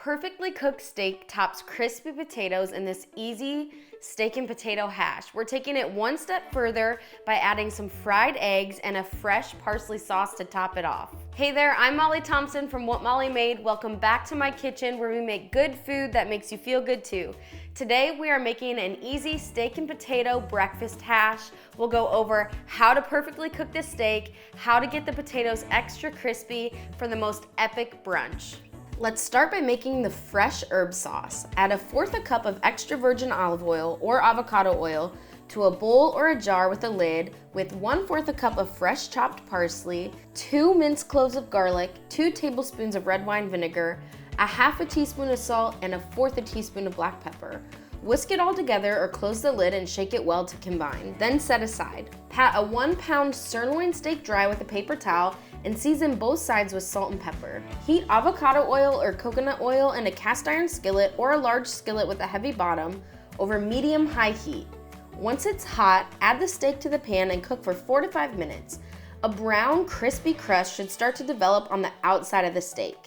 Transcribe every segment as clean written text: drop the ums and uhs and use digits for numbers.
perfectly cooked steak tops crispy potatoes in this easy steak and potato hash. We're taking it one step further by adding some fried eggs and a fresh parsley sauce to top it off. Hey there, I'm Molly Thompson from What Molly Made. Welcome back to my kitchen where we make good food that makes you feel good too. Today we are making an easy steak and potato breakfast hash. We'll go over how to perfectly cook the steak, how to get the potatoes extra crispy for the most epic brunch. Let's start by making the fresh herb sauce. Add 1/4 cup of extra virgin olive oil or avocado oil to a bowl or a jar with a lid with 1/4 cup of fresh chopped parsley, 2 minced cloves of garlic, 2 tablespoons of red wine vinegar, 1/2 teaspoon of salt, and 1/4 teaspoon of black pepper. Whisk it all together or close the lid and shake it well to combine. Then set aside. Pat a 1-pound sirloin steak dry with a paper towel and season both sides with salt and pepper. Heat avocado oil or coconut oil in a cast iron skillet or a large skillet with a heavy bottom over medium-high heat. Once it's hot, add the steak to the pan and cook for 4 to 5 minutes. A brown, crispy crust should start to develop on the outside of the steak.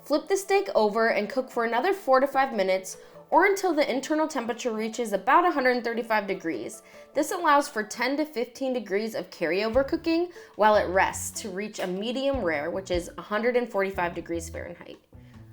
Flip the steak over and cook for another 4 to 5 minutes or until the internal temperature reaches about 135 degrees. This allows for 10 to 15 degrees of carryover cooking while it rests to reach a medium rare, which is 145 degrees Fahrenheit.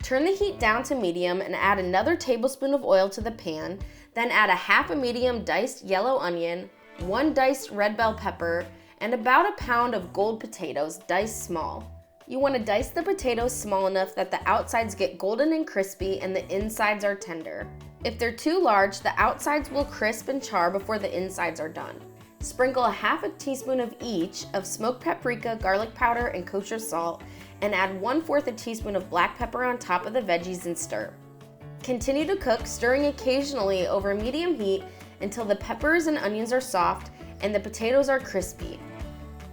Turn the heat down to medium and add another tablespoon of oil to the pan, then add 1/2 medium diced yellow onion, 1 diced red bell pepper, and about 1 pound of gold potatoes diced small. You want to dice the potatoes small enough that the outsides get golden and crispy and the insides are tender. If they're too large, the outsides will crisp and char before the insides are done. Sprinkle 1/2 teaspoon of each of smoked paprika, garlic powder, and kosher salt, and add 1/4 teaspoon of black pepper on top of the veggies and stir. Continue to cook, stirring occasionally over medium heat until the peppers and onions are soft and the potatoes are crispy.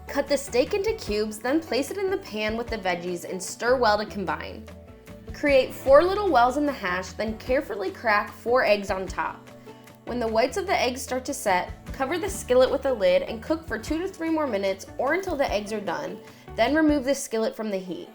Cut the steak into cubes, then place it in the pan with the veggies and stir well to combine. Create 4 little wells in the hash, then carefully crack 4 eggs on top. When the whites of the eggs start to set, cover the skillet with a lid and cook for 2 to 3 more minutes or until the eggs are done, then remove the skillet from the heat.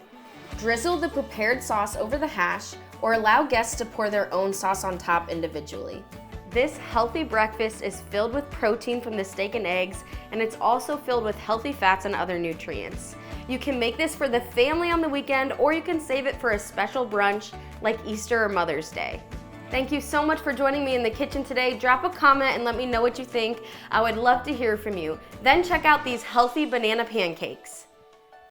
Drizzle the prepared sauce over the hash or allow guests to pour their own sauce on top individually. This healthy breakfast is filled with protein from the steak and eggs, and it's also filled with healthy fats and other nutrients. You can make this for the family on the weekend, or you can save it for a special brunch like Easter or Mother's Day. Thank you so much for joining me in the kitchen today. Drop a comment and let me know what you think. I would love to hear from you. Then check out these healthy banana pancakes.